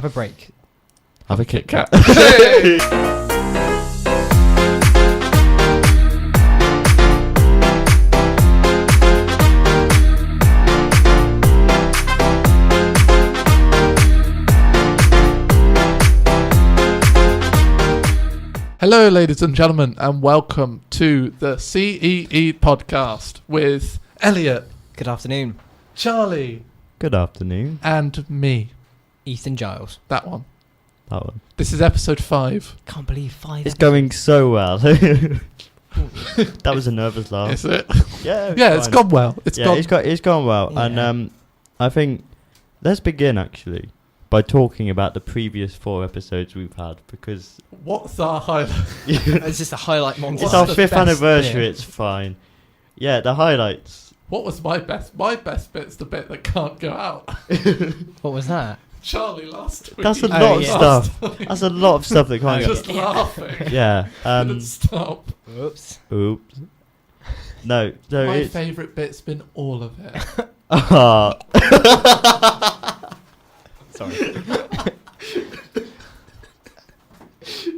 Have a break. Have a Kit Kat. Hello, ladies and gentlemen, and welcome to the CEE podcast with Elliot, Good afternoon, Charlie, Good afternoon. and me. Ethan Giles. That one. That one. This is episode 5. Can't believe 5. It's going so well. That was a nervous laugh. Is it? Yeah, It's gone well. It's gone well. Yeah. And I think let's begin actually by talking about the previous 4 episodes we've had, because What's our highlight? It's just a highlight montage. it's our the 5th best anniversary. bit? It's fine. Yeah, the highlights. What was my best? My best bit's the bit that can't go out. What was that? Charlie last week. That's a Oh, lot of yeah. stuff. That's a lot of stuff that can't go. Just laughing. Yeah. Didn't stop. Whoops. Oops. No. So My it's. favourite bit's been all of it. Sorry.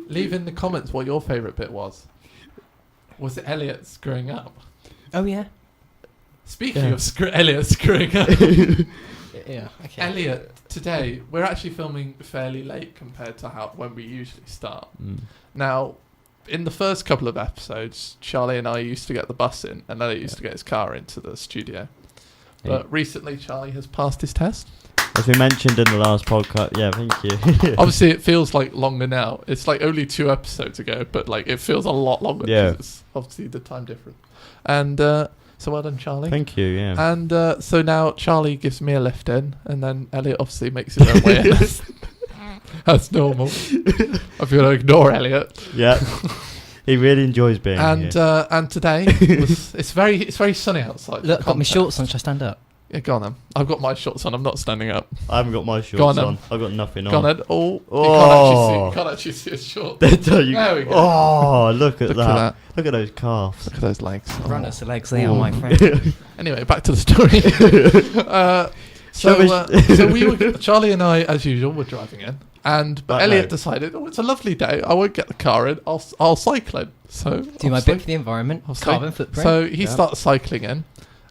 Leave in the comments what your favourite bit was. Was it Elliot screwing up? Oh, yeah. Speaking Yeah. of Elliot screwing up, Yeah, okay. Elliot, today we're actually filming fairly late compared to when we usually start. Mm. Now, in the first couple of episodes, Charlie and I used to get the bus in, and Elliot used to get his car into the studio. Yeah. But recently, Charlie has passed his test. As we mentioned in the last podcast, yeah, thank you. Obviously, it feels like longer now. It's like only 2 episodes ago, but like it feels a lot longer. 'cause Yeah. it's obviously the time difference. And so well done, Charlie. Thank you, yeah. And so now Charlie gives me a lift in, and then Elliot obviously makes his own way in. That's normal. I'm going to ignore Elliot. Yeah. He really enjoys being And here. and today it's very sunny outside. Look, for got my context. shorts on. Should I stand up? Yeah, go on then. I've got my shorts on. I'm not standing up. I haven't got my Go on shorts then. on. I've got nothing Go on on. then. Oh, Oh. you can't actually see his shorts. There we There we go. Oh, look at Look that. at that. Look at those calves. Look at those legs. Oh. Runners, the legs, they are my friend. Anyway, back to the story. So we were, Charlie and I, as usual, were driving in, and But Elliot no. decided, oh, it's a lovely day. I won't get the car in. I'll cycle in. So Do my obviously- bit for the environment. obviously. Carbon footprint. So he Yeah. starts cycling in,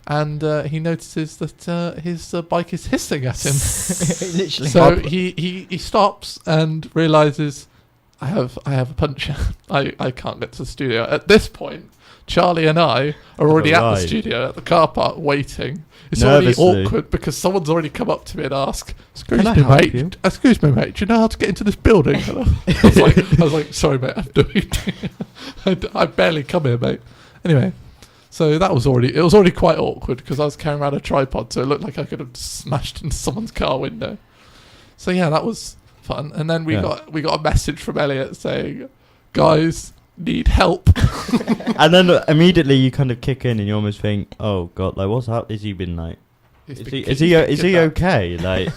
and he notices that his bike is hissing at him. Literally. So he stops and realizes, I have a puncture. I can't get to the studio. At this point, Charlie and I are already at the arrived. studio at the car park waiting. It's Nervously. already awkward because someone's already come up to me and asked, Can I help you?" Excuse me, mate. Do you know how to get into this building?" I was like, "Sorry, mate. I'm doing. I barely come here, mate." Anyway, so it was already quite awkward because I was carrying around a tripod, so it looked like I could have smashed into someone's car window. So yeah, that was fun. And then we Yeah. got a message from Elliot saying, "Guys, need help." And then immediately you kind of kick in and you almost think, oh god, like what's up? Is he been like? He's Is been he kidnapped. okay? Like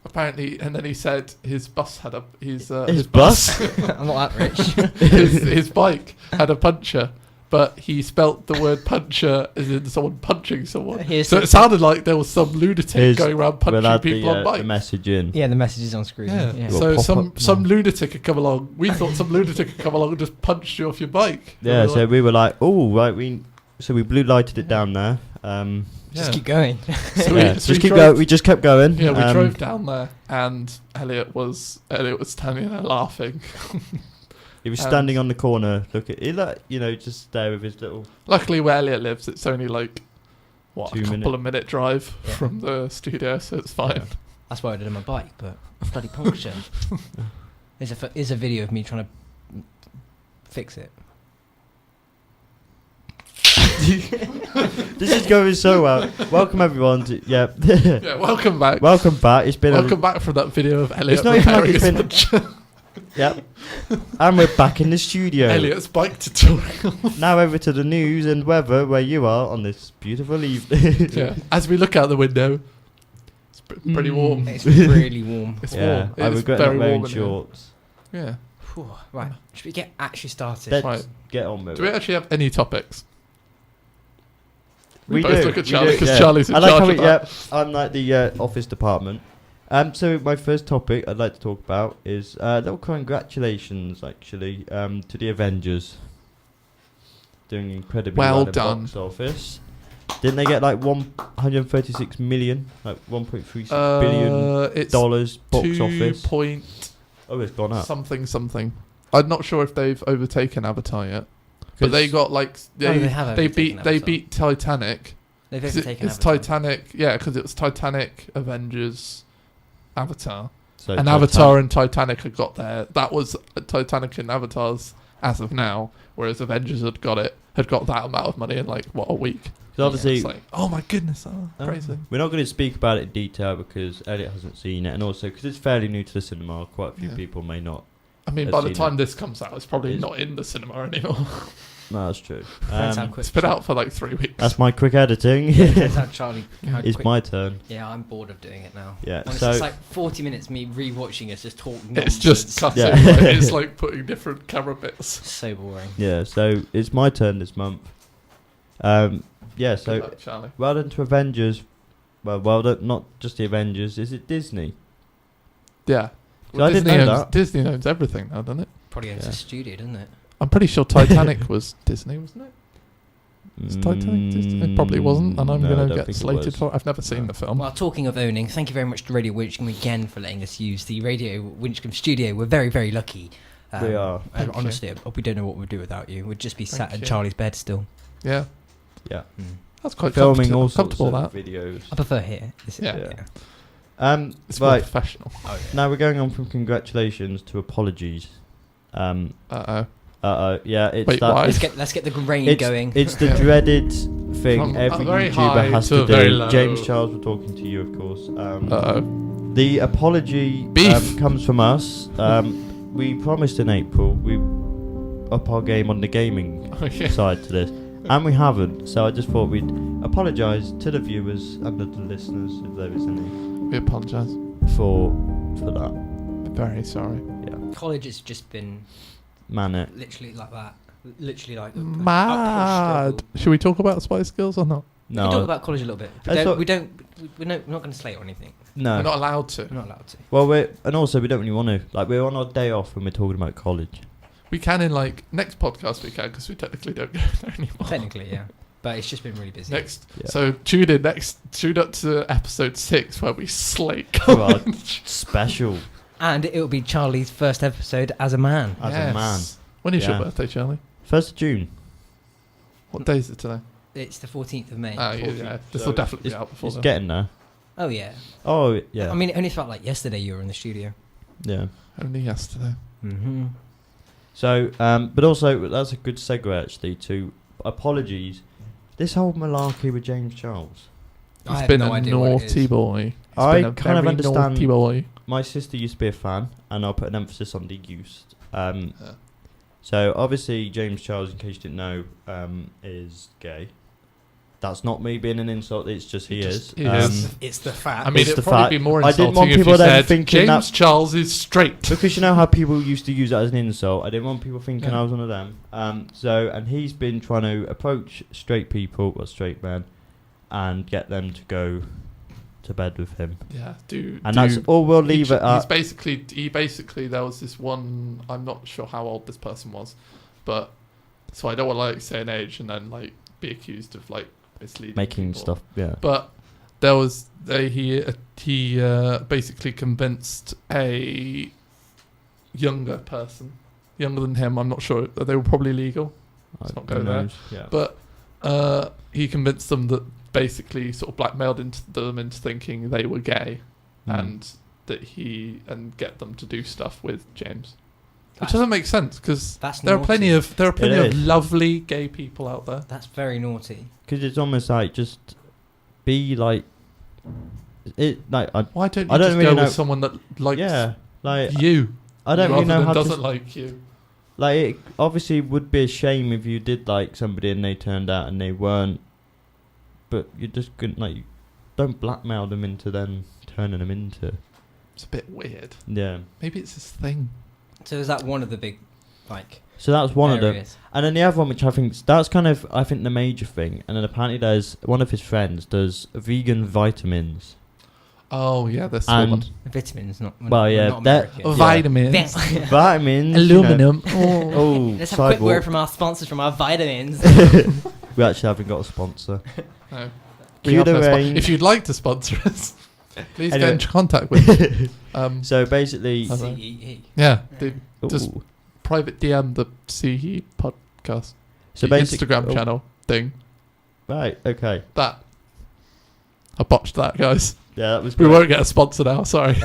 Apparently, and then he said his bus had his bus? I'm not that rich. his bike had a puncture, but he spelt the word puncture as in someone punching someone. Here's So the- it sounded like there was some lunatic going around punching we'll add people on the bikes. message in. Yeah, the message is on screen. Yeah. Yeah. Well, So pop some up some now. lunatic had come along. We thought some lunatic had come along and just punched you off your bike. Yeah, And we so were we were like, oh right, we blue lighted it down there. Just yeah. keep going. So Yeah, we just keep drove- going. We just kept going. Yeah, we drove down there, and Elliot was standing there laughing. He was and- standing on the corner, just there with his little. Luckily, where Elliot lives, it's only like a 2 couple of minute drive Yeah. from the studio, so it's fine. That's why I did on my bike, but bloody puncture. There's a video of me trying to fix it. This is going so well. Welcome everyone to Yeah, welcome back. Welcome back. It's been Welcome back from that video of Elliot It's not even like repairing it's his been- puncture. Yep. And we're back in the studio. Elliot's bike tutorial. Now over to the news and weather where you are on this beautiful evening. Yeah. As we look out the window, it's pretty warm. It's really warm. It's Yeah, warm. I It's regret very not wearing warm in here. shorts. Yeah. Whew, right, should we get actually started? Let's Right. get on with Do we it. actually have any topics? We both do. look at we Charlie do, because yeah. Charlie's in I like charge how of that. I'm like the office department. So my first topic I'd like to talk about is little congratulations, actually, to the Avengers. Doing incredibly well in done. box office. Didn't they get like 136 million, like 1.36 billion it's dollars box 2 office? point Oh, it's gone up. something. I'm not sure if they've overtaken Avatar yet, but they got like they have they overtaken beat Avatar. Titanic. They've 'Cause overtaken it's Avatar. Titanic, yeah, because it was Titanic, Avengers, Avatar, So and Avatar and Titanic had got there. That was Titanic and Avatar's as of now, whereas Avengers had got that amount of money in like what, a week. So obviously, It's like, oh my goodness, crazy. we're not going to speak about it in detail because Elliot hasn't seen it, and also because it's fairly new to the cinema. Quite a few people may not. I mean, have by the seen time it. this comes out, it's probably not in the cinema anymore. No, that's true. Depends how quick. It's been out for like 3 weeks. That's my quick editing. Depends how Charlie. How It's quick- my turn. Yeah, I'm bored of doing it now. Yeah, Honestly, it's like 40 minutes me rewatching us just talk nonsense. It's just cutting. Yeah. Like, it's like putting different camera bits. So boring. Yeah, so it's my turn this month. Yeah, so Good luck, Charlie. well done to Avengers. Well done, not just the Avengers. Is it Disney? Yeah. So I didn't know that. Disney owns everything now, doesn't it? Probably owns Yeah. a studio, doesn't it? I'm pretty sure Titanic was Disney, wasn't it? Was Titanic Disney? It probably wasn't, and I'm No, I going to don't get think it slated was. for it. I've never seen the film. Well, talking of owning, thank you very much to Radio Winchcombe again for letting us use the Radio Winchcombe studio. We're very, very lucky. We are. And Thank honestly, we don't know what we'd do without you. We'd just be sat Thank in you. Charlie's bed still. Yeah, Yeah. that's quite Filming all sorts comfortable. of That videos. I prefer here. This is- Yeah. it's more Right. professional. Oh, yeah. Now we're going on from congratulations to apologies. Yeah, it's Wait, that. why? Let's get the grain It's, going. it's the Yeah. dreaded thing From every a very YouTuber high has to to a very do. low. James Charles, we're talking to you, of course. The apology Beef. comes from us. We promised in April we up our game on the gaming Okay. side to this, and we haven't. So I just thought we'd apologise to the viewers and the listeners, if there is any, We apologise. for that. I'm very sorry. Yeah, College has just been man, it. literally like that. Literally like Mad. Should we talk about Spice Girls or not? We can talk No, about college a little bit. I thought- We're not going to slay it or anything. no. We're not allowed to. We're not allowed to. Well, and also we don't really want to. Like, we're on our day off when we're talking about college. We can in like next podcast we can because we technically don't go there anymore. Technically, yeah. But it's just been really busy. Next, Yeah. so tune up to episode 6 where we slate To our college. special And it will be Charlie's first episode as a man. as a man. When is your Yeah. birthday, Charlie? 1st of June. What day is it today? It's the 14th of May. Ah, yeah, 14th, this so will definitely be out before It's then. getting there. Oh, yeah. Oh yeah. I mean, it only felt like yesterday you were in the studio. Yeah. Only yesterday. Mm-hmm. So, but also that's a good segue actually to apologies. This whole malarkey with James Charles. I He's have been no a idea what it naughty is. boy. He's I been a kind of very understand- naughty boy. My sister used to be a fan, and I'll put an emphasis on the used. Yeah. So obviously James Charles, in case you didn't know, is gay. That's not me being an insult. It's just he is. He is. It's the fact. I mean, It's it'd the probably fact. be more I didn't insulting want if people you then said thinking James that- Charles is straight. Because you know how people used to use that as an insult. I didn't want people thinking Yeah. I was one of them. And he's been trying to approach straight people, or straight men, and get them to go to bed with him. Yeah, dude. And that's all we'll leave it at. He basically, there was this one, I'm not sure how old this person was, but, so I don't want to like say an age and then like be accused of like misleading Making people. stuff, yeah. But there was, he basically convinced a younger person, younger than him, I'm not sure, that they were probably legal. Let's not go Who there. knows? Yeah. But he convinced them that basically sort of blackmailed them into thinking they were gay, and that and get them to do stuff with James, which doesn't make sense because That's there are plenty naughty. of is. lovely gay people out there. That's very naughty. Because it's almost like just be like it. Like Why don't you I don't just really go know- with someone that likes yeah, like you? I don't rather really know than how doesn't to. like you. Like, it obviously would be a shame if you did like somebody and they turned out and they weren't. But you just couldn't, like, you don't blackmail them into then turning them into. It's a bit weird. Yeah. Maybe it's his thing. So is that one of the big, like, So that's one of them. areas? And then the other one, which I think that's kind of, I think, the major thing. And then apparently there's one of his friends does vegan vitamins. Oh yeah, this And- one. Vitamins, not. Well, we're yeah, not that- American. Vitamins. Vitamins. Aluminum. Oh, Let's have a quick sidewalk. word from our sponsors from our vitamins. We actually haven't got a sponsor. No. Cue the rain. If you'd like to sponsor us, please Anyway. get in contact with us. So basically, Okay. CEE. Yeah, just ooh. private DM the CEE podcast. So the basically, Instagram channel thing. Right. Okay. That. I botched that, guys. Yeah, that was. We great. won't get a sponsor now, sorry.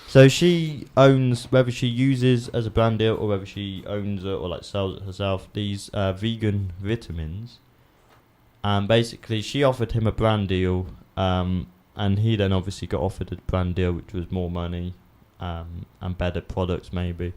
So she owns, whether she uses as a brand deal or whether she owns it or like sells it herself, these vegan vitamins. And basically, she offered him a brand deal, and he then obviously got offered a brand deal which was more money, and better products maybe.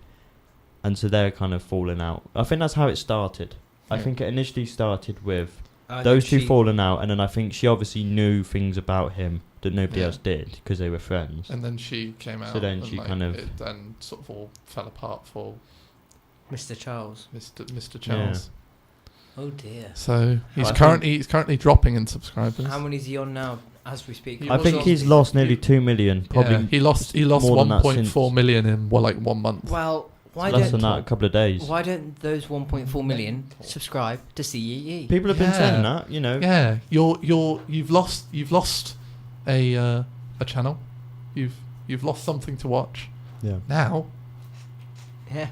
And so they're kind of falling out. I think that's how it started. I Yeah. think it initially started with I those think two falling out, and then I think she obviously knew things about him that nobody Yeah. else did because they were friends. And then she came out. So then and she like, kind of- it then sort of all fell apart for Mr. Charles. Mr. Charles. Oh dear. So he's I currently dropping in subscribers. How many is he on now as we speak? He I was think on- he's lost nearly 2 million. Probably Yeah, he lost more than that 1.4 since- million in like 1 month. Well, why less don't than that, a couple of days. why don't those 1.4 million subscribe to CEE? People have been Yeah. saying that, you know. Yeah, you've lost a channel. You've lost something to watch. Yeah. Now Yeah,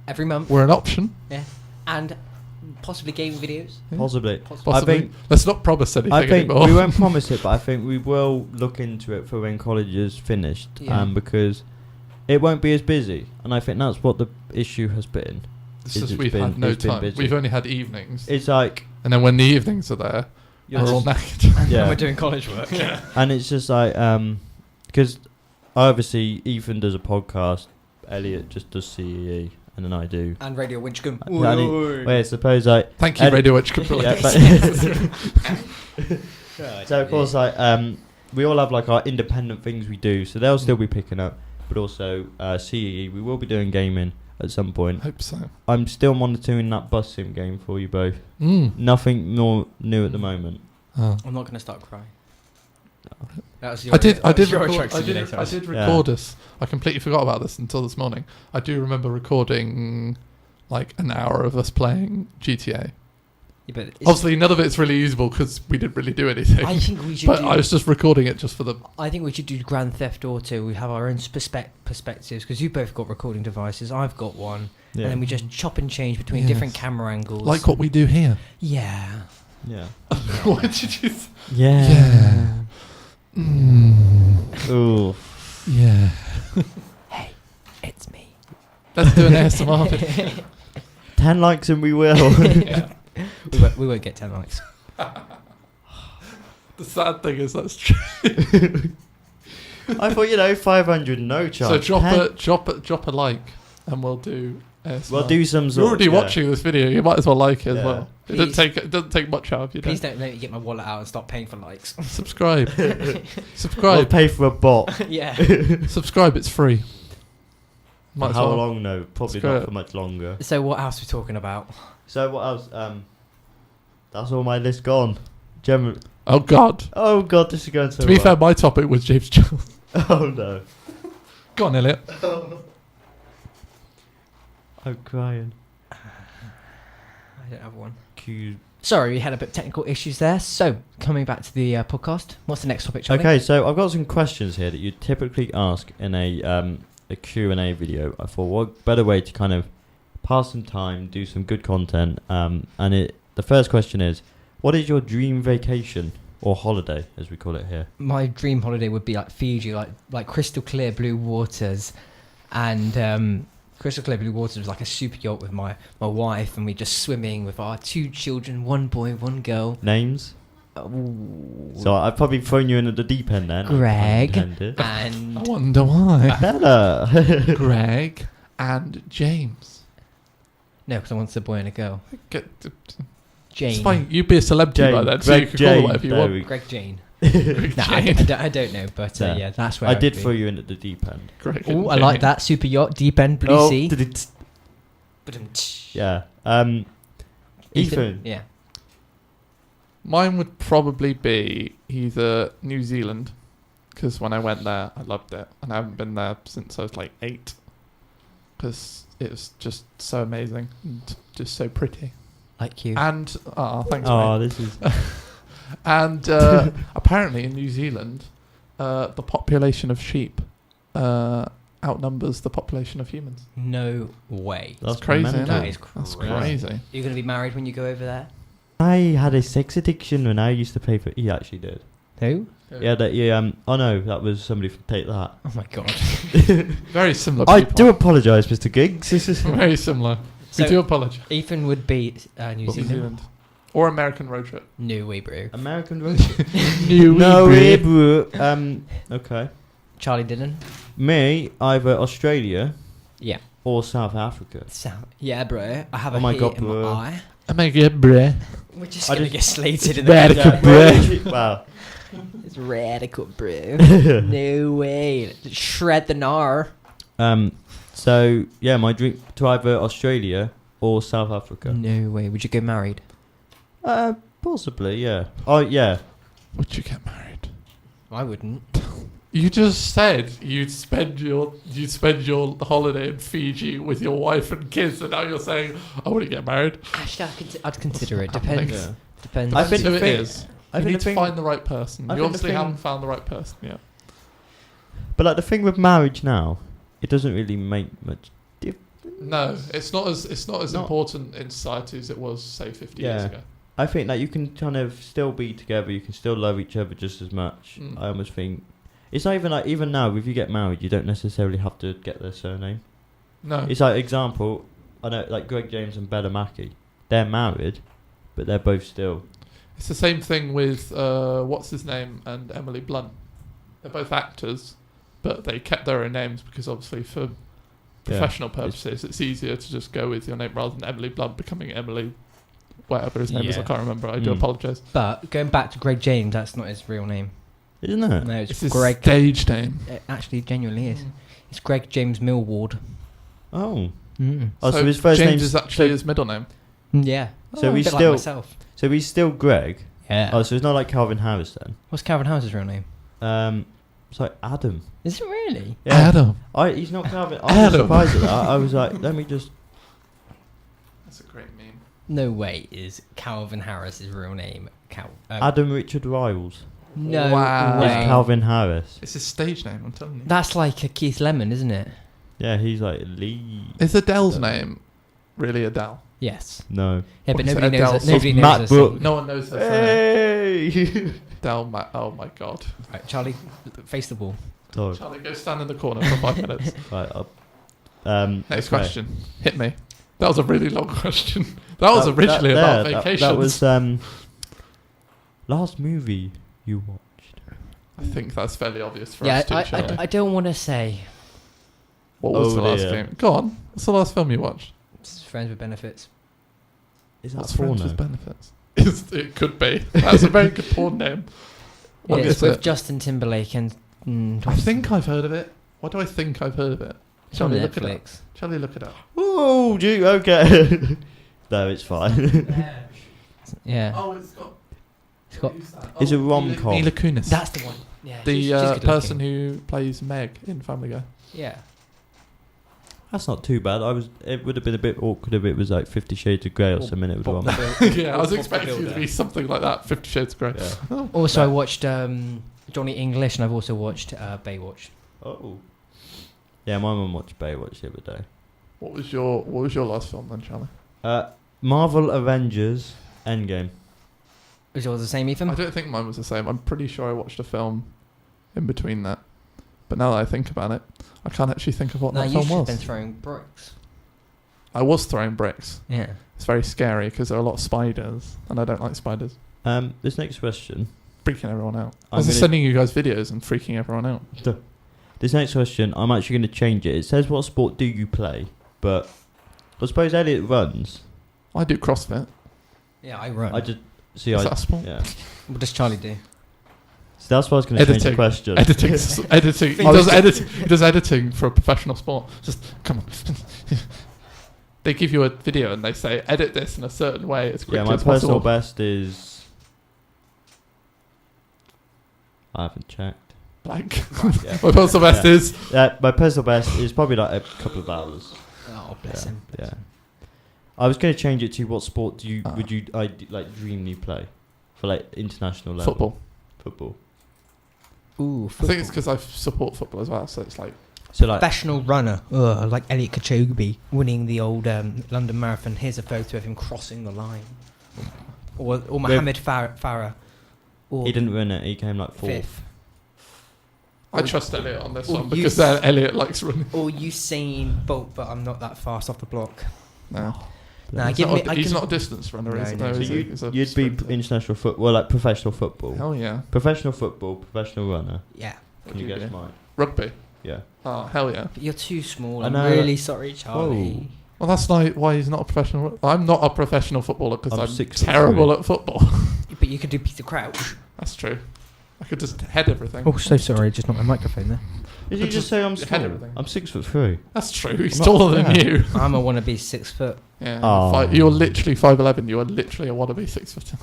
every month. we're an option. Yeah, and possibly gaming videos. Possibly. Possibly. Possibly. I think Let's not promise anything I think anymore. we won't promise it, but I think we will look into it for when college is finished, Yeah. because it won't be as busy, and I think that's what the issue has been. It's It's just we've been- had no it's been time. busy. We've only had evenings, It's like, and then when the evenings are there, you're we're all just- knackered. Yeah. We're doing college work. Yeah. and it's just like, because obviously Ethan does a podcast, Elliot just does CEE, and then I do. And Radio Winchcombe. And it- Wait, suppose like Thank you, Ed- Radio Witch Control. yeah, but Right, so of course like we all have like our independent things we do, so they'll still be picking up, but also CEE we will be doing gaming at some point. Hope so. I'm still monitoring that bus sim game for you both. Mm. Nothing more new at the moment. Oh. I'm not going to start crying. That was I did your record, truck I did simulator. record this. I completely forgot about this until this morning. I do remember recording like an hour of us playing GTA. Yeah, but it's- Obviously, none of it's really usable because we didn't really do anything. I think we should. But do, I was just recording it just for the. I think we should do Grand Theft Auto. We have our own perspectives because you've both got recording devices. I've got one, Yeah. and then we just chop and change between Yes. different camera angles. Like what we do here. Yeah. Yeah. What did you say? Yeah. Mm, Ooh. yeah. Hey, it's me. Let's do an ASMR video. 10 likes and we will. Yeah. We won't get 10 likes. The sad thing is that's true. I thought 500 no chance. So drop a like, and we'll do ASMR. We'll do some You're sort. already watching this video. You might as well like it as Yeah. well. Please. It doesn't take much out of you. Please don't let me get my wallet out and stop paying for likes. Subscribe. We'll Subscribe. pay for a bot. Yeah. Subscribe. It's free. Might For as how well. long? No, probably Screw not it. for much longer. So what else are we talking about? So what else? That's all my list gone. General. Oh God. Oh god, this is going so To be well. fair, my topic was James Jones. Oh no. Go on, Elliot. I'm crying. I don't have one. Q. Sorry, we had a bit of technical issues there. So, coming back to the podcast, what's the next topic, Charlie? Okay, so I've got some questions here that you typically ask in a Q&A video. I thought, what better way to kind of pass some time, do some good content. The first question is, what is your dream vacation or holiday, as we call it here? My dream holiday would be like Fiji, like crystal clear blue waters, and crystal clear blue waters was like a super yacht with my wife, and we just swimming with our 2 children, 1 boy, 1 girl. Names? Ooh. So I've probably thrown you into the deep end then. Greg. Unintended. I And wonder why. Bella. Greg and James. no, because I wanted a boy and a girl. It's Jane. fine. You'd be a celebrity by Jane. then, so you Greg could call Jane. it whatever you There want. we- Greg Jane. Greg No, Jane. I don't know, but Yeah. yeah, that's where I I'd did be. throw you into the deep end. Greg Oh, and I like Jane. that super yacht, deep end, blue Oh, sea. yeah. Ethan. Yeah. Mine would probably be either New Zealand, because when I went there, I loved it, and I haven't been there since I was like 8, because it was just so amazing and just so pretty. Like you. And thanks, Oh, mate. this is. And apparently in New Zealand, the population of sheep outnumbers the population of humans. No way. That's crazy, mental. isn't That it? is That's crazy. crazy. You're going to be married when you go over there? I had a sex addiction when I used to play for. He actually did. Who? Yeah, that. Yeah. Oh no, that was somebody from Take That. Oh my god. Very similar I people. do apologise, Mr. Giggs. This is. Very similar. So- we do apologise. Ethan would be New New Zealand. Zealand. Or American road trip. No way, bro. American road. No way, bro. Okay. Charlie didn't? Me, either Australia Yeah. or South Africa. Yeah, bro. I have Oh a my hit God, in bro. my eye. I make it, bruh. We're just I going to just- get slated in the Radical, video. Wow. It's radical, bro. No way. Shred the gnar. So yeah, my dream to either Australia or South Africa. No way. Would you get married? Possibly, yeah. Oh yeah. Would you get married? I wouldn't. You just said you'd spend your holiday in Fiji with your wife and kids, and now you're saying I wouldn't get married. Actually, I'd consider it. happening? Depends. Yeah. Depends. I think who the it thing- is. I You think need the to thing- find the right person. I You think the obviously thing- haven't found the right person yet. But like the thing with marriage now, it doesn't really make much. No, it's not as Not- important in society as it was, say, 50 years Yeah. ago. I think that you can kind of still be together. You can still love each other just as much. Mm. I almost think it's not even like even now. If you get married, you don't necessarily have to get their surname. No. It's like example. I know like Greg James and Bella Mackey. They're married, but they're both still. It's the same thing with what's his name and Emily Blunt. They're both actors, but they kept their own names because obviously for professional purposes, it's easier to just go with your name rather than Emily Blunt becoming Emily, whatever his name is. I Yeah. can't remember. I do Mm. apologise. But going back to Greg James, that's not his real name. Isn't it? No, It's it's his Greg. stage name. It actually genuinely is. It's Greg James Millward. Oh. Mm. Oh, so his first James name's is actually so- his middle name. Yeah. So Oh, he's a bit still- like myself. So he's still Greg. Yeah. Oh, so it's not like Calvin Harris then. What's Calvin Harris's real name? It's like Adam. Is it really? Adam. He's not Calvin. I was Adam. surprised at that. I was like, let me just. That's a great meme. No way is Calvin Harris's real name. Adam Richard Riles. No Wow. way. It's Calvin Harris. It's his stage name, I'm telling you. That's like a Keith Lemon, isn't it? Yeah, he's like Lee. Is Adele's name really Adele? Yes. No. Yeah, What but is nobody it, knows. Adele? Nobody It's knows. Matt her Brooke. song. No one knows her surname. Hey. Adele, oh my god. Right, Charlie, face the wall. Sorry. Charlie, go stand in the corner for 5 minutes. Right. Next okay. question. Hit me. That was a really long question. That was originally about vacations. That was last movie you watched. I think that's fairly obvious for Yeah, us too, Charlie. I don't want to say. What was Oh the last dear. game? Go on. What's the last film you watched? It's Friends with Benefits. Is that What's Friends porno? with Benefits? It could be. That's a very good porn name. What It's is with it? Justin Timberlake and. I think I've heard of it. Why do I think I've heard of it? It's on Charlie, look it up. Netflix. Charlie, look it up. Oh, gee, okay. No, it's fine. Yeah. Oh, it's got. It's got- It's a rom-com. Mila Kunis. That's the one. Yeah. the she's good person looking. who plays Meg in Family Guy. Yeah. That's not too bad. It would have been a bit awkward if it was like 50 Shades of Grey or something. It would Bob have the gone. Builder. Yeah, I was Bob the expecting it to Builder. be something like that. 50 Shades of Grey. Yeah. Also, I watched Johnny English, and I've also watched Baywatch. Oh. Yeah, my mum watched Baywatch the other day. What was your last film then, Charlie? Marvel Avengers Endgame. Was yours the same, Ethan? I don't think mine was the same. I'm pretty sure I watched a film in between that. But now that I think about it, I can't actually think of what No, that you film should have was. been throwing bricks. I was throwing bricks. Yeah. It's very scary because there are a lot of spiders, and I don't like spiders. This next question. Freaking everyone out. I I'm was gonna- sending you guys videos and freaking everyone out. This next question, I'm actually going to change it. It says, what sport do you play? But I suppose Elliot runs. I do CrossFit. Yeah, I run. I just... See, Is I... that a sport? Yeah. What does Charlie do? So that's why I was going to change the question. Editing. Editing. He does editing for a professional sport. Just, come on. They give you a video and they say, edit this in a certain way as quickly Yeah, my as personal possible. best is... I haven't checked. blank. Yeah. My personal best Yeah. is My personal best is probably like a couple of hours. Oh, bless Yeah, him. yeah. I was going to change it to what sport would you dream you play for like international level? football. Ooh, I football. think it's because I support football as well, so it's like So like Professional runner, like Elliot Kipchoge winning the old London Marathon. Here's a photo of him crossing the line. Or Mohammed Farah. Or he didn't win it. He came like fourth. fifth. I trust Elliot on this Or one because Elliot likes running. Or Usain Bolt, but I'm not that fast off the block. No, Nah, he's, give not, me. he's not a distance runner, No, is he? no. So Is he? He's a you'd be sprinter. international football, like professional football. Hell yeah. Professional football, professional runner. Yeah, What Can you do guess do? mine? Rugby. Yeah. Oh, hell yeah. but you're too small. I I'm know. really sorry, Charlie. Well, that's not why he's not a professional. I'm not a professional footballer because I'm I'm 6'3". terrible at football. But you could do Peter Crouch. That's true. I could just head everything. Oh, so sorry, just knocked my microphone there. Did you But just say I'm just small? head everything. I'm 6'3". That's true. He's Not taller than fair. you. I'm a wannabe 6 foot. Yeah. Oh. You're literally 5'11". You are literally a wannabe 6 foot.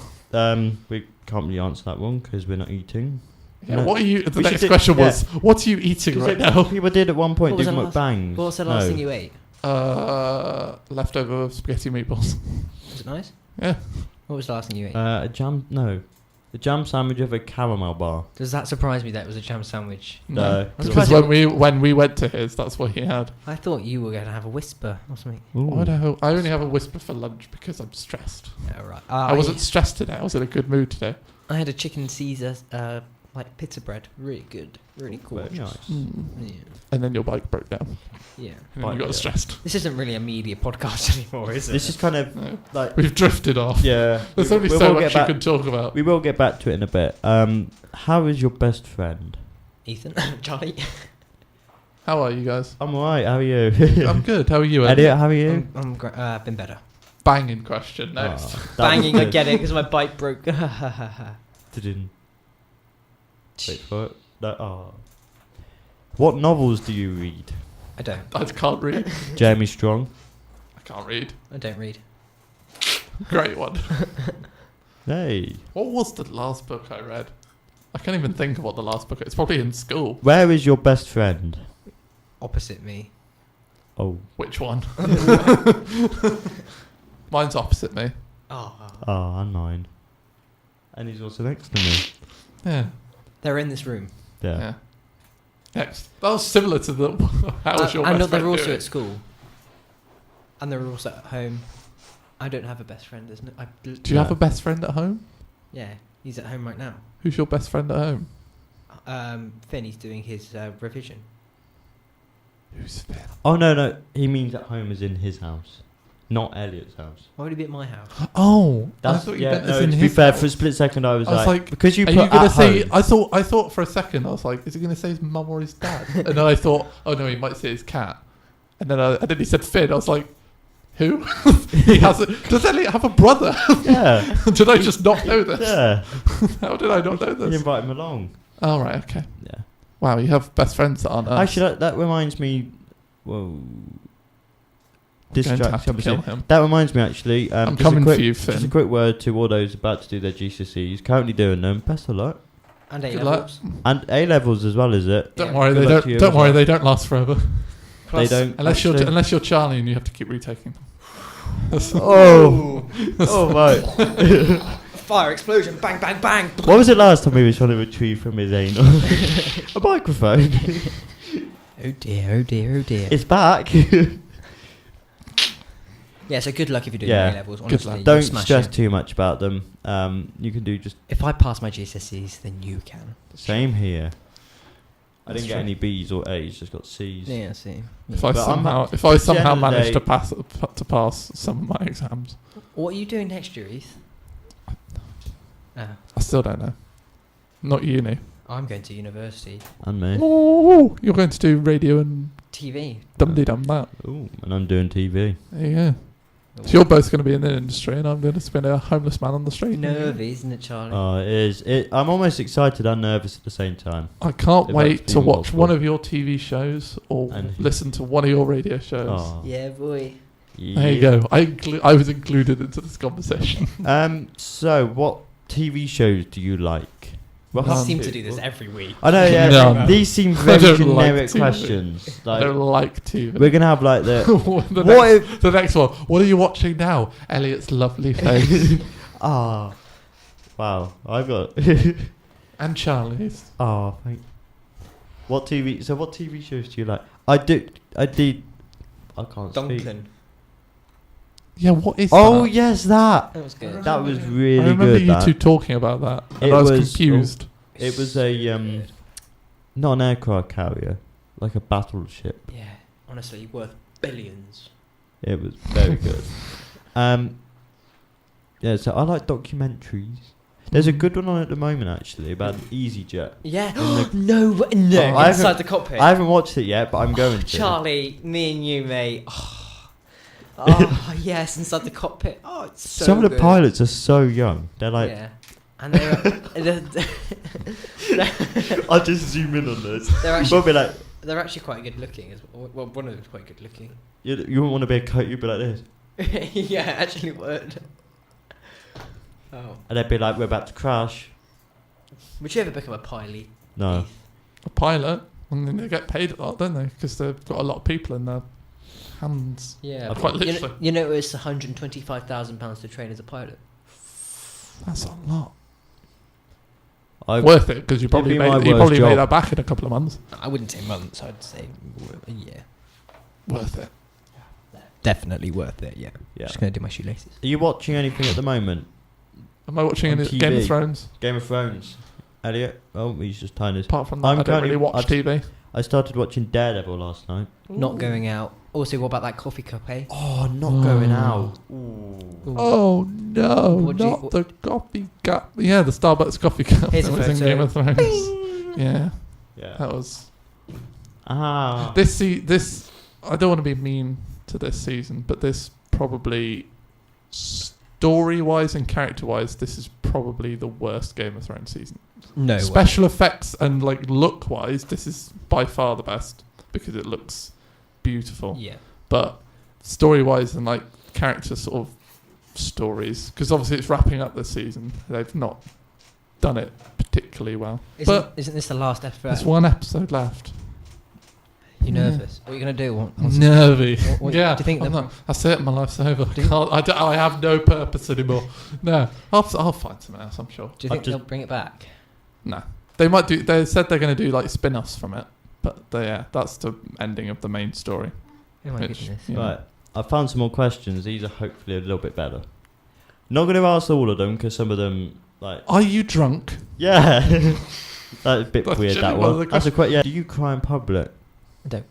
We can't really answer that one because we're not eating. Yeah. No. What are you? The We next should- question yeah. was, what are you eating right now? People did at one point What was do the last- mukbangs. What was the last thing you ate? Leftover spaghetti meatballs. Was it nice? Yeah. What was the last thing you ate? A jam sandwich with a caramel bar. Does that surprise me that it was a jam sandwich? No. I'm Because surprised when we went to his, that's what he had. I thought you were going to have a whisper or something. I only have a whisper for lunch because I'm stressed. Oh, right. I wasn't stressed today. I was in a good mood today. I had a chicken Caesar, like pizza bread. Really good. Really cool. Very nice. Yeah. And then your bike broke down. Yeah. And then you got Yeah. stressed. This isn't really a media podcast anymore, is it? This is kind of No. like We've drifted off. yeah. There's we- only we so will much get you back- can talk about. We will get back to it in a bit. How is your best friend? Ethan, Charlie. How are you guys? I'm alright. How are you? I'm good. How are you, Elliot? Elliot, how are you? I've been better. Banging question next. Oh, that Banging, was I good. get it, because my bike broke. Didn't wait for it. No, oh. What novels do you read? I don't. I can't read. Jeremy Strong. I can't read. I don't read. Great one. Hey. What was the last book I read? I can't even think of what the last book is. It's probably in school. Where is your best friend? Opposite me. Oh. Which one? Mine's opposite me. Oh. Oh, I'm mine. And he's also next to me. Yeah. They're in this room. Yeah. Yeah. Next. That was similar to the. How was your and best they're friend also doing? at school. And they're also at home. I don't have a best friend, isn't it? Do you have a best friend at home? Yeah, he's at home right now. Who's your best friend at home? Finn, he's doing his revision. Who's Finn? Oh, no. He means at home as in his house. Not Elliot's house. Why would he be at my house? Oh, I That's, thought you yeah, meant as no, in to be his fair, house. for a split second I was, I was like, because you Are put you gonna at say? home. I thought for a second I was like, is he gonna say his mum or his dad? And then I thought, oh no, he might say his cat. And then he said Finn. I was like, who? He has. Does Elliot have a brother? Yeah. Did I just not know this? Yeah. How did I not know You this? invite him along. Oh right, okay. Yeah. Wow, you have best friends that aren't us. Actually, that reminds me. Whoa. I'm going to have Distraction. to kill him. That reminds me, actually. I'm just coming a quick, for you, Just a Finn. quick word to all those about to do their GCSEs. Currently doing them. Best of luck. And Good A-levels. And A levels as well, is it? Don't Yeah. worry, Good they luck don't. to you Don't as worry, well. they don't last forever. Plus- They don't. Unless actually. you're Charlie and you have to keep retaking them. Oh. Oh right. Fire explosion! Bang! Bang! Bang! What was it last time he was trying to retrieve from his anal? A microphone. Oh dear! Oh dear! Oh dear! It's back. Yeah. So good luck if you're doing Yeah. A-levels. Good Honestly, luck. you'll Don't smash stress it. too much about them. You can do just If I pass my GCSEs, then you can. same here. I That's didn't get true. any B's or A's, just got C's. Yeah. See. If I But I'm somehow, at if I the somehow end of the manage day- to pass some of my exams, What are you doing next year, Heath? I still don't know. Not uni. I'm going to university. And me. Oh, you're going to do radio and TV. dum dum that. Ooh, and I'm doing TV. There you go. So you're both going to be in the industry, and I'm going to spin a homeless man on the street. Nervy, isn't it, Charlie? Oh, it is. I'm almost excited and nervous at the same time. I can't If wait that's to been watch multiple. one of your TV shows or And- listen to one of your radio shows. Oh, Yeah, boy. There you go. I was included into this conversation. So what TV shows do you like? We Well, seem to do this every week. I know, yeah. No. These seem I very don't like generic TV. questions. I don't like TV. We're gonna have like the The next one. What are you watching now? Elliot's lovely face. ah, wow. I've got And Charlie's. thank. What TV? So what TV shows do you like? I did. I can't speak. Duncan. Yeah, what is Oh that? yes, that. That was good. That was really I remember good. you that. two talking about that. And It I was was- confused. It was a not an aircraft carrier, like a battleship. Yeah, honestly, worth billions. It was very good. Yeah, so I like documentaries. There's a good one on at the moment actually about EasyJet. Yeah. In no, Oh, I inside haven't- the cockpit. I haven't watched it yet, but I'm going to. Charlie, me and you, mate. Oh, yes, inside the cockpit. Oh, it's so Some of the good. pilots are so young. They're like, Yeah. And they're I'll just zoom in on this. they're You'll be actually like, they're actually quite good looking as well. Well, one of them's quite good looking. you wouldn't want to be a coat. You'd be like this, Yeah, actually would. Oh, and they'd be like, "We're about to crash." would you ever become a pilot? No. Heath? A pilot, and then they get paid a lot, don't they? Because they've got a lot of people in their hands. Yeah, Quite but literally. you know it's £125,000 to train as a pilot. That's a lot. I Worth it because you probably be my made worst job. that back in a couple of months. I wouldn't say months. I'd say a year. Worth it. Definitely worth it. Yeah. Yeah. Just gonna do my shoelaces. Are you watching anything at the moment? Am I watching On any Game of TV? Thrones? Game of Thrones. Elliot? Oh, he's just tying his. Apart from that, I'm I don't really currently- watch TV. I started watching Daredevil last night. Not going out. Also, what about that coffee cup, eh? Oh, not going out. Ooh. Oh no, What do you- not the coffee cup. Yeah, the Starbucks coffee cup. Here's a that was in photo. Game of Thrones. Yeah, Yeah. that was Ah. this. I don't want to be mean to this season, but this probably story-wise and character-wise, this is probably the worst Game of Thrones season. No. Special effects and like look-wise, this is by far the best because it looks beautiful. Yeah. But story-wise and like character sort of stories, because obviously it's wrapping up this season, they've not done it particularly well. Isn't this the last episode? There's one episode left. You nervous? What are you gonna do? Nervy. what Yeah, do you think? I'm the- not, that's it. My life's over. Do you- I have no purpose anymore. No, I'll find something else. I'm sure. Do you think they'll bring it back? No, they might do. They said they're going to do like spin-offs from it, but that's the ending of the main story. Oh my Which, goodness. yeah. Right. I found some more questions. These are hopefully a little bit better. Not going to ask all of them because some of them, like, Are you drunk? yeah, that's a bit That's weird. That generally one of one. the That's a quite. Yeah. Do you cry in public? No.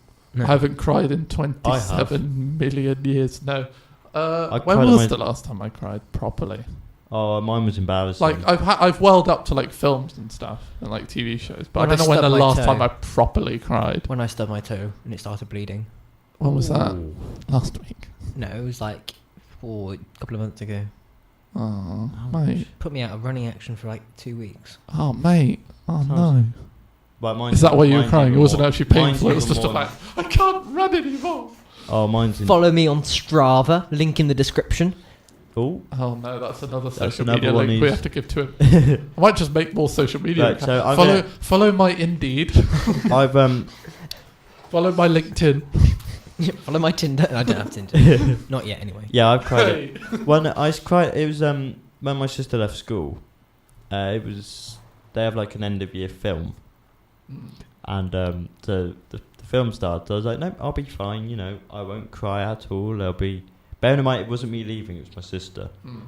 I haven't cried in I have. 27 million years. No. I When cried at was my- the last time I cried properly? Oh, mine was embarrassing. Like I've welled up to like films and stuff and like TV shows, but When I I don't know when the stubbed my last toe. time I properly cried. When I stubbed my toe and it started bleeding. When was that? Ooh. Last week. No, it was like a couple of months ago. Oh, Ouch. mate. Put me out of running action for like 2 weeks. Oh, mate. Oh Sounds- no. Right, mine's Is that why you were mine's crying? It even wasn't more- actually mine's painful. It was even just more like I can't run anymore. Oh, mine's in. Follow me on Strava. Link in the description. Oh, Oh no, that's another social another media one link we he's- have to give to him. I might just make more social media. Right, accounts. so I'm follow my Indeed. I've Follow my LinkedIn. Follow my Tinder. I don't have Tinder. Not yet, anyway. yeah, I've cried. Hey. When I cried, it was when my sister left school. It was they have like an end of year film, and the film started. I was like, no, I'll be fine. You know, I won't cry at all. I'll be. Bearing in mind, it wasn't me leaving; it was my sister. Mm.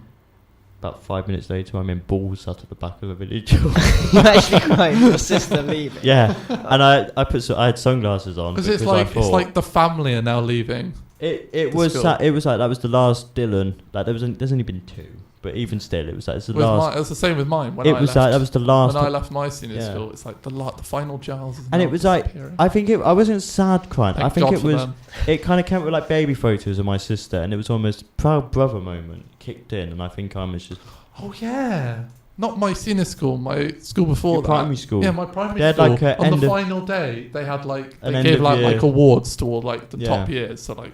About 5 minutes later, I'm in balls out of the back of a village. You actually cried for your sister leaving. yeah, and I had sunglasses on Because it's I like thought the family are now leaving. it the was school. it was like that was the last Dylan. Like there's only been 2, but even still, it was like it's the With last. it was the same with mine. When It I was left, like that was the last. when I left my senior Yeah. school. It's like the final Giles. Is And it now was like disappearing. I think I wasn't sad crying. Thank I think God it for was. them. It kind of came with like baby photos of my sister, and it was almost proud brother moment kicked in, and I think I was just Oh yeah, not my senior school. My school before your that. primary school. Yeah, my primary They had school. like a On end the of- final day, they had like An they end gave of like year. awards to all like the Yeah. top years. So like,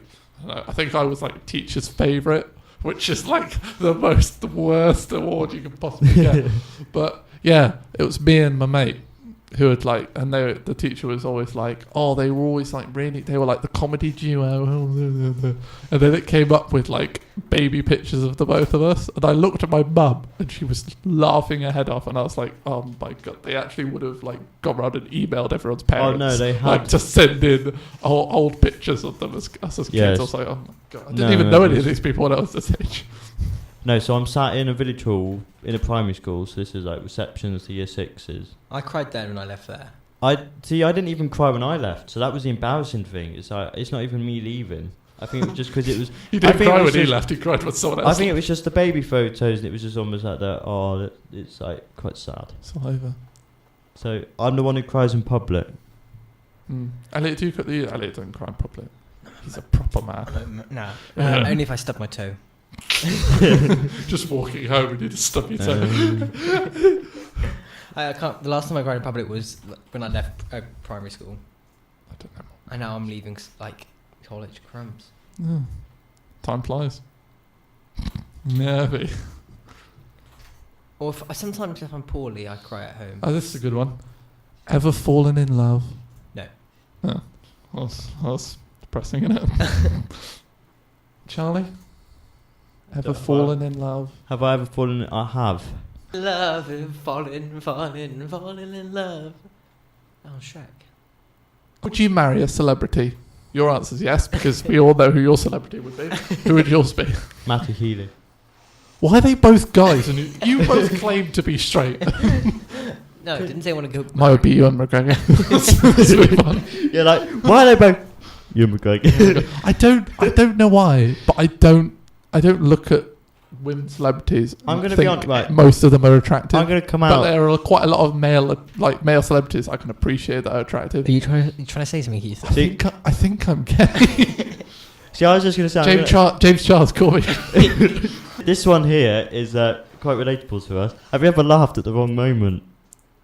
I think I was like teacher's favorite, which is like the worst award you could possibly get. But Yeah, it was me and my mate who had like, and the teacher was always like, oh, they were always like they were like the comedy duo, and then it came up with like baby pictures of the both of us, and I looked at my mum and she was laughing her head off, and I was like, oh my god, they actually would have like gone around and emailed everyone's parents. Oh no, they had like to send in old pictures of them as us as kids. Yes. I was like, oh my god, I didn't even know any of these people when I was this age. No, so I'm sat in a village hall in a primary school, so this is like receptions to year sixes. I cried then when I left there. I didn't even cry when I left, so that was the embarrassing thing. It's like, it's not even me leaving. I think it was just because it was... He didn't cry when he left, he cried when someone else I think it was just the baby photos, and it was just almost like that, oh, it's like quite sad. It's all over. So I'm the one who cries in public. Elliot, Elliot doesn't cry in public. He's a proper man. No, only if I stub my toe. Just walking home and you just stub your toe. I can't. The last time I cried in public was when I left primary school, I don't know. and now I'm leaving like college. Crumbs. Yeah. Time flies. Maybe. Or sometimes if I'm poorly, I cry at home. Oh, this is a good one. Ever fallen in love? No. Oh, that's depressing, isn't it? Charlie? Ever fallen in love? Have I ever fallen? I have. Loving, falling in love. Oh, Shrek. Would you marry a celebrity? Your answer is yes, because we all know who your celebrity would be. Who would yours be? Matty Healy. Why are they both guys? And you both claim to be straight. No, I didn't say I want to go. Mine would be Ewan McGregor. That's really fun. Yeah, like, why are they both? Ewan McGregor. I don't know why, but I don't look at women celebrities. I'm going to be on, right. Most of them are attractive. I'm going to come but out. there are quite a lot of male celebrities I can appreciate that are attractive. Are you trying to say something, Keith? I think I'm gay. See, I was just going to say... James Charles, call me. This one here is quite relatable to us. Have you ever laughed at the wrong moment?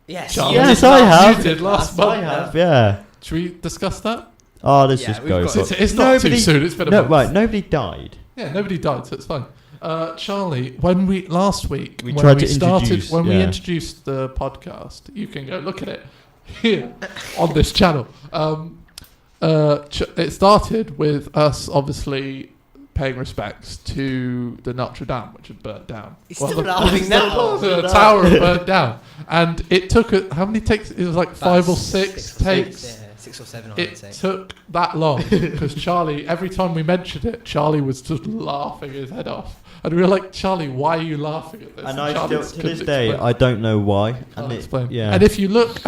Yes. Charles. Yes, I have. You did last month. I have, yeah. Should we discuss that? Oh, let's Yeah, just we've go. got It's not too soon. It's been a month. Right, nobody died. Yeah, nobody died, so it's fine. Charlie, last week We when tried we to started introduce, when we yeah. introduced the podcast, you can go look at it here on this channel. It started with us obviously paying respects to the Notre Dame, which had burnt down. He's still laughing now. The tower had burnt down, and it took how many takes? It was like 5 or 6 takes. Yeah, 6 or 7. It took that long because Charlie, every time we mentioned it, Charlie was just laughing his head off. And we were like, Charlie, why are you laughing at this? And Charlie to this day, I don't know why. I'll explain. Yeah. And if you look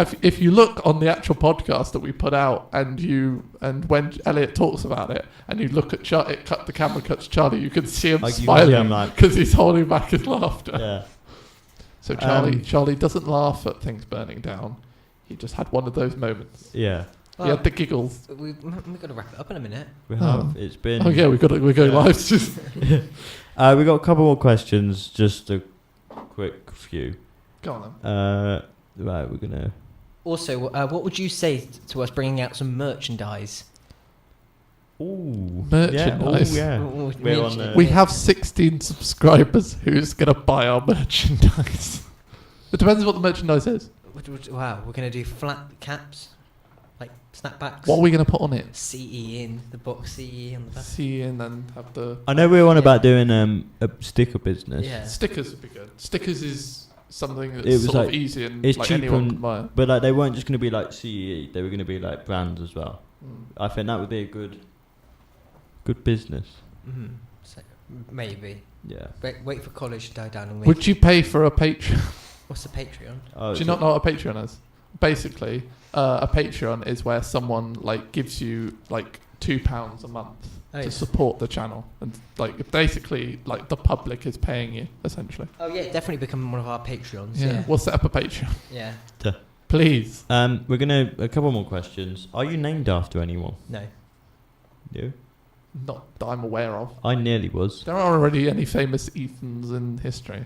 on the actual podcast that we put out, and when Elliot talks about it, and you look at the camera cuts Charlie, you can see him smiling because he's holding back his laughter. Yeah. So Charlie doesn't laugh at things burning down. He just had one of those moments. Yeah. He had the giggles. We've got to wrap it up in a minute. We have. It's been... Oh yeah, we're going live. We got a couple more questions, just a quick few. Go on then. Right, we're going to... Also, what would you say to us bringing out some merchandise? Ooh. Merchandise. Yeah. We have 16 subscribers. Who's going to buy our merchandise? It depends on what the merchandise is. Wow, we're going to do flat caps, like snapbacks. What are we going to put on it? CE in the box, CE on the back. CE and then have the... I know we were on about doing a sticker business. Yeah. Stickers would be good. Stickers is something that's It was sort of like- easy and it's like cheap anyone and- can buy it. But like they weren't just going to be like CEE, they were going to be like brands as well. Mm. I think that would be a good business. Mm-hmm. So, maybe. Yeah. Wait for college to die down and wait. Would you pay for a Patreon? What's the Patreon? Oh, Do you not know what a Patreon is? Basically, a Patreon is where someone like gives you like £2 a month to support the channel, and like basically like the public is paying you essentially. Oh yeah, definitely become one of our Patreons. Yeah, Yeah. we'll set up a Patreon, Yeah. please. We're gonna a couple more questions. Are you named after anyone? No. You? Not that I'm aware of. I nearly was. There aren't already any famous Ethans in history.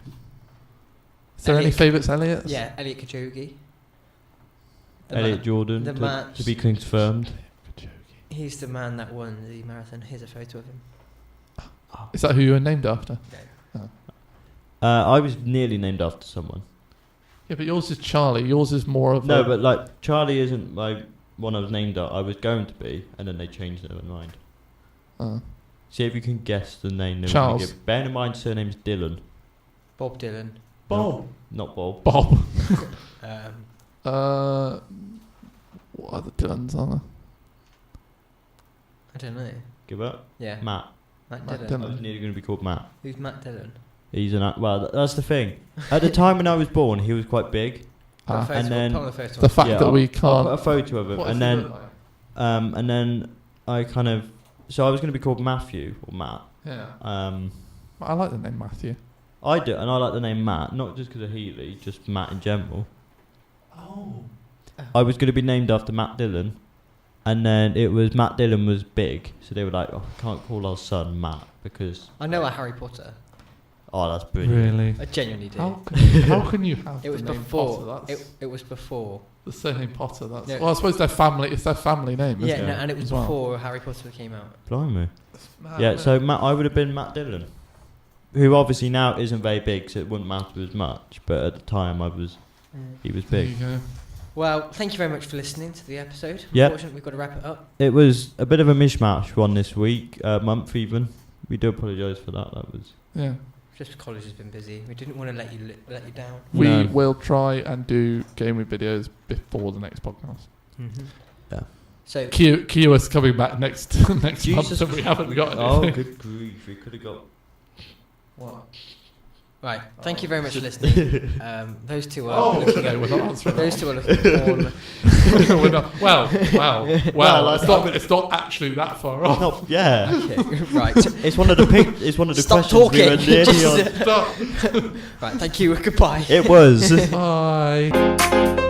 Is there any Elliot- favourites, Elliot? Yeah, Elliot Kajoghi. Elliot Jordan, the man- to be confirmed. He's the man that won the marathon. Here's a photo of him. Is that who you were named after? No. I was nearly named after someone. Yeah, but yours is Charlie. Yours is more of No, a... but like Charlie isn't my one I was named that I was going to be, and then they changed their mind. See if you can guess the name. they were gonna Charles. give. Bear in mind, surname's Dylan. Bob Dylan. Bob. Not Bob. Bob. Um, What are the Dylans, are I don't know. Give up. Yeah. Matt. Matt Matt Dillon. Dillon. I was nearly going to be called Matt. Who's Matt Dillon? He's well. That's the thing. At the time when I was born, he was quite big. Ah. And then The fact that we I'll can't... put a photo of him, What and does he then look like? and then I kind of. So I was going to be called Matthew or Matt. Yeah. I I like the name Matthew. do, and I like the name Matt, not just because of Healy, just Matt in general. Oh. I was going to be named after Matt Dillon, and then it was Matt Dillon was big, so they were like, "Oh, can't call our son Matt because." I know a Harry Potter. Oh, that's brilliant. Really? I genuinely do. How can you have It was the name before. Potter? That's It was before. the surname Potter. That's No. well, I suppose their family. It's their family name, isn't Yeah, it? no, and it was as well? before Harry Potter came out. Blimey. Mad, Yeah, isn't so it? Matt, I would have been Matt Dillon, who obviously now isn't very big, so it wouldn't matter as much. But at the time, he was There big. you go. Well, thank you very much for listening to the episode. Yep. Unfortunately, we've got to wrap it up. It was a bit of a mishmash one this week, month even. We do apologise for that. That was. Yeah. Just college has been busy. We didn't want to let you down. We No. will try and do gaming videos before the next podcast. Mm-hmm. Yeah. So Q us coming back next month, Jesus and we haven't got Oh, anything. good grief! We could have got. What? right, thank you very much for listening. Those two are Oh, looking no, at we're not answering. those two are looking porn. We're not. Well. Well, It's not actually that far off. No, yeah. Okay, right. It's one of the it's one of the Stop questions we were talking. nearly on. Stop. Right, thank you. Goodbye. It was. Bye.